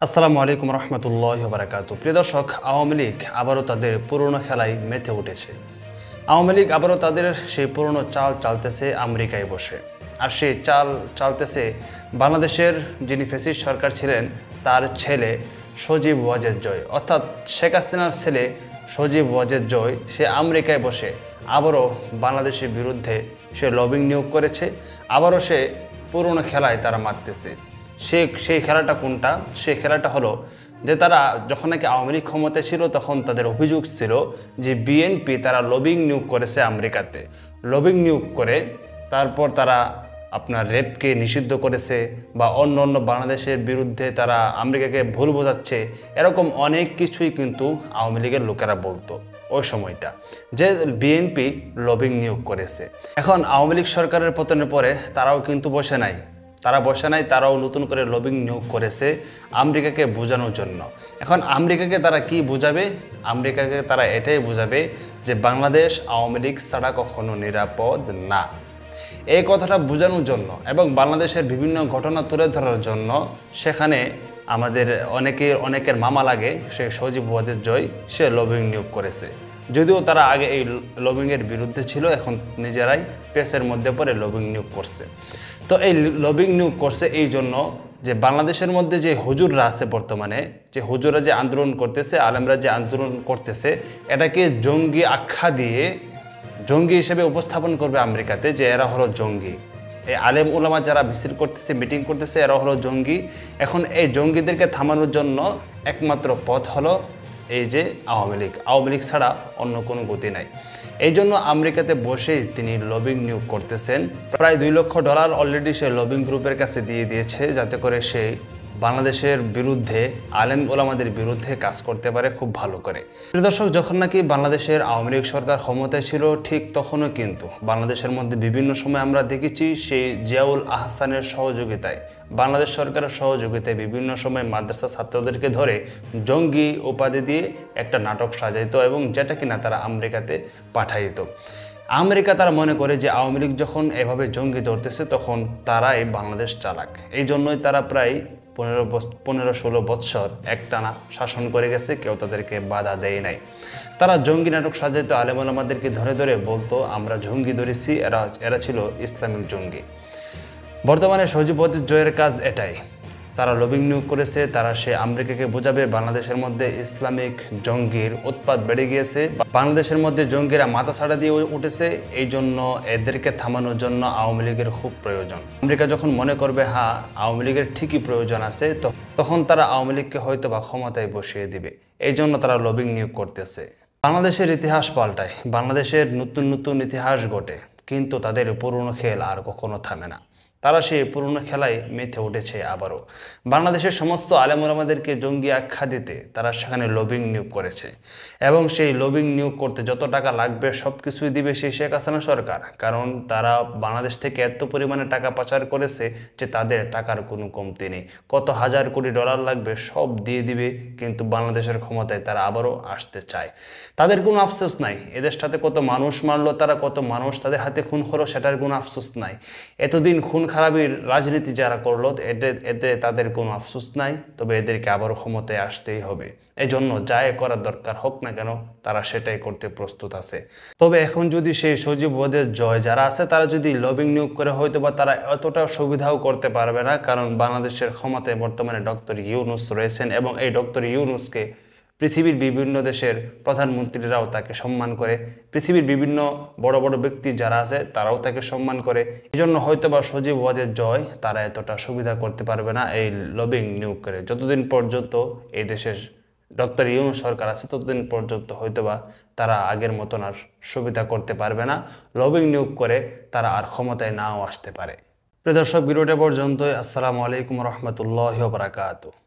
আসসালামু আলাইকুম রহমতুল্লাহি ওয়া বারাকাতুহু। প্রিয় দর্শক, আওয়ামী লীগ আবারও তাদের পুরনো খেলায় মেতে উঠেছে। আওয়ামী লীগ আবারও তাদের সেই পুরনো চাল চালতেছে আমেরিকায় বসে। আর সেই চাল চালতেছে বাংলাদেশের যিনি ফ্যাসিস্ট সরকার ছিলেন তার ছেলে সজীব ওয়াজেদ জয়, অর্থাৎ শেখ হাসিনার ছেলে সজীব ওয়াজেদ জয়। সে আমেরিকায় বসে আবারও বাংলাদেশের বিরুদ্ধে সে লবিং নিয়োগ করেছে। আবারও সে পুরনো খেলায় তারা মারতেছে। সেই খেলাটা কোনটা? সেই খেলাটা হলো যে তারা যখন নাকি আওয়ামী লীগ ক্ষমতায় ছিল তখন তাদের অভিযোগ ছিল যে বিএনপি তারা লবিং নিয়োগ করেছে আমেরিকাতে। লবিং নিয়োগ করে তারপর তারা আপনার রেপকে নিষিদ্ধ করেছে বা অন্য অন্য বাংলাদেশের বিরুদ্ধে তারা আমেরিকাকে ভুল বোঝাচ্ছে, এরকম অনেক কিছুই কিন্তু আওয়ামী লীগের লোকেরা বলতো ওই সময়টা, যে বিএনপি লবিং নিয়োগ করেছে। এখন আওয়ামী লীগ সরকারের পতনের পরে তারাও কিন্তু বসে নাই, তারাও নতুন করে লবিং নিয়োগ করেছে আমেরিকাকে বোঝানোর জন্য। এখন আমেরিকাকে তারা কি বোঝাবে? আমেরিকাকে তারা এটাই বোঝাবে যে বাংলাদেশ আওয়ামী লীগ ছাড়া কখনো নিরাপদ না। এই কথাটা বোঝানোর জন্য এবং বাংলাদেশের বিভিন্ন ঘটনা তুলে ধরার জন্য সেখানে আমাদের অনেকের মামা লাগে সে সজীব ওয়াজেদ জয়, সে লবিং নিয়োগ করেছে। যদিও তারা আগে এই লবিংয়ের বিরুদ্ধে ছিল, এখন নিজেরাই পেসের মধ্যে পড়ে লবিং নিয়োগ করছে। তো এই লবিং নিয়োগ করছে এই জন্য যে বাংলাদেশের মধ্যে যে হুজুররা আছে, বর্তমানে যে হুজুররা যে আন্দোলন করতেছে, আলেমরা যে আন্দোলন করতেছে, এটাকে জঙ্গি আখ্যা দিয়ে জঙ্গি হিসেবে উপস্থাপন করবে আমেরিকাতে, যে এরা হলো জঙ্গি। এই আলেম ওলামা যারা মিছিল করতেছে, মিটিং করতেছে, এরা হলো জঙ্গি। এখন এই জঙ্গিদেরকে থামানোর জন্য একমাত্র পথ হলো এই যে আওয়ামী লীগ ছাড়া অন্য কোনো গতি নাই। এই জন্য আমেরিকাতে বসেই তিনি লবিং নিয়োগ করতেছেন। প্রায় $2 লক্ষ অলরেডি সে লবিং গ্রুপের কাছে দিয়ে দিয়েছে, যাতে করে সে বাংলাদেশের বিরুদ্ধে, আলেম ওলামাদের বিরুদ্ধে কাজ করতে পারে খুব ভালো করে। প্রিয় দর্শক, যখন নাকি বাংলাদেশের আওয়ামী লীগ সরকার ক্ষমতায় ছিল ঠিক তখনও কিন্তু বাংলাদেশের মধ্যে বিভিন্ন সময় আমরা দেখেছি সেই জিয়াউল আহসানের সহযোগিতায়, বাংলাদেশ সরকারের সহযোগিতায় বিভিন্ন সময় মাদ্রাসা ছাত্রদেরকে ধরে জঙ্গি উপাধি দিয়ে একটা নাটক সাজাইতো এবং যেটা কিনা তারা আমেরিকাতে পাঠাইতো। আমেরিকা তারা মনে করে যে আওয়ামী লীগ যখন এভাবে জঙ্গি ধরতেছে তখন তারাই বাংলাদেশ চালাক। এই জন্যই তারা প্রায় 15-16 বৎসর একটানা শাসন করে গেছে, কেউ তাদেরকে বাধা দেয় নাই। তারা জঙ্গি নাটক সাজাইতো, আলেম ওলামাদেরকে ধরে ধরে বলতো আমরা জঙ্গি ধরেছি, এরা ছিল ইসলামিক জঙ্গি। বর্তমানে সজীব ওয়াজেদ জয়ের কাজ এটাই, তারা লবিং নিয়োগ করেছে, তারা সে আমেরিকাকে বোঝাবে বাংলাদেশের মধ্যে ইসলামিক জঙ্গির উৎপাত বেড়ে গিয়েছে, বাংলাদেশের মধ্যে জঙ্গিরা মাথা ছাড়া দিয়ে উঠেছে। এই জন্য এদেরকে থামানোর জন্য আওয়ামী লীগের খুব প্রয়োজন। আমেরিকা যখন মনে করবে হ্যাঁ আওয়ামী লীগের ঠিকই প্রয়োজন আছে, তখন তারা আওয়ামী লীগকে হয়তো বা ক্ষমতায় বসিয়ে দিবে। এই জন্য তারা লবিং নিয়োগ করতেছে। বাংলাদেশের ইতিহাস পাল্টায়, বাংলাদেশের নতুন নতুন ইতিহাস ঘটে, কিন্তু তাদের পুরনো খেল আর কখনো থামে না। তারা সেই পুরনো খেলায় মেতে উঠেছে আবারও। বাংলাদেশের সমস্ত আলেম ওলামাদেরকে জঙ্গি আখ্যা দিতে তারা সেখানে লবিং নিয়োগ করেছে এবং সেই লবিং নিয়োগ করতে যত টাকা লাগবে সব কিছুই দিবে সেই শেখ হাসিনা সরকার, কারণ তারা বাংলাদেশ থেকে এত পরিমাণে টাকা পাচার করেছে যে তাদের টাকার কোনো কমতি নেই। কত হাজার কোটি ডলার লাগবে সব দিয়ে দিবে, কিন্তু বাংলাদেশের ক্ষমতায় তারা আবারও আসতে চায়। তাদের কোনো আফসোস নাই, এদেশটাতে কত মানুষ মারলো তারা, কত মানুষ তাদের হাতে খুন হলো, সেটার কোনো আফসোস নাই। এতদিন খুন খারাপির রাজনীতি যারা করলো এতে তাদের কোনো আফসোস নাই, তবে এদেরকে আবারও ক্ষমতায় আসতেই হবে। এই জন্য যাই করার দরকার হোক না কেন তারা সেটাই করতে প্রস্তুত আছে। তবে এখন যদি সেই সজীব ওয়াজেদ জয় যারা আছে তারা যদি লবিং নিয়োগ করে, হয়তো বা তারা এতটা সুবিধাও করতে পারবে না, কারণ বাংলাদেশের ক্ষমতায় বর্তমানে ডক্টর ইউনূস রয়েছেন এবং এই ডক্টর ইউনূসকে পৃথিবীর বিভিন্ন দেশের প্রধানমন্ত্রীরাও তাকে সম্মান করে, পৃথিবীর বিভিন্ন বড় বড় ব্যক্তি যারা আছে তারাও তাকে সম্মান করে। এই জন্য হয়তো বা সজীব ওয়াজেদ জয় তারা এতটা সুবিধা করতে পারবে না এই লবিং নিয়োগ করে। যতদিন পর্যন্ত এই দেশের ডক্টর ইউনূস সরকার আছে ততদিন পর্যন্ত হয়তোবা তারা আগের মতন আর সুবিধা করতে পারবে না। লবিং নিয়োগ করে তারা আর ক্ষমতায় নাও আসতে পারে। প্রিয় দর্শক, ভিডিওটা পর্যন্তই। আসসালামু আলাইকুম রহমতুল্লাহি ওয়া বারাকাতুহু।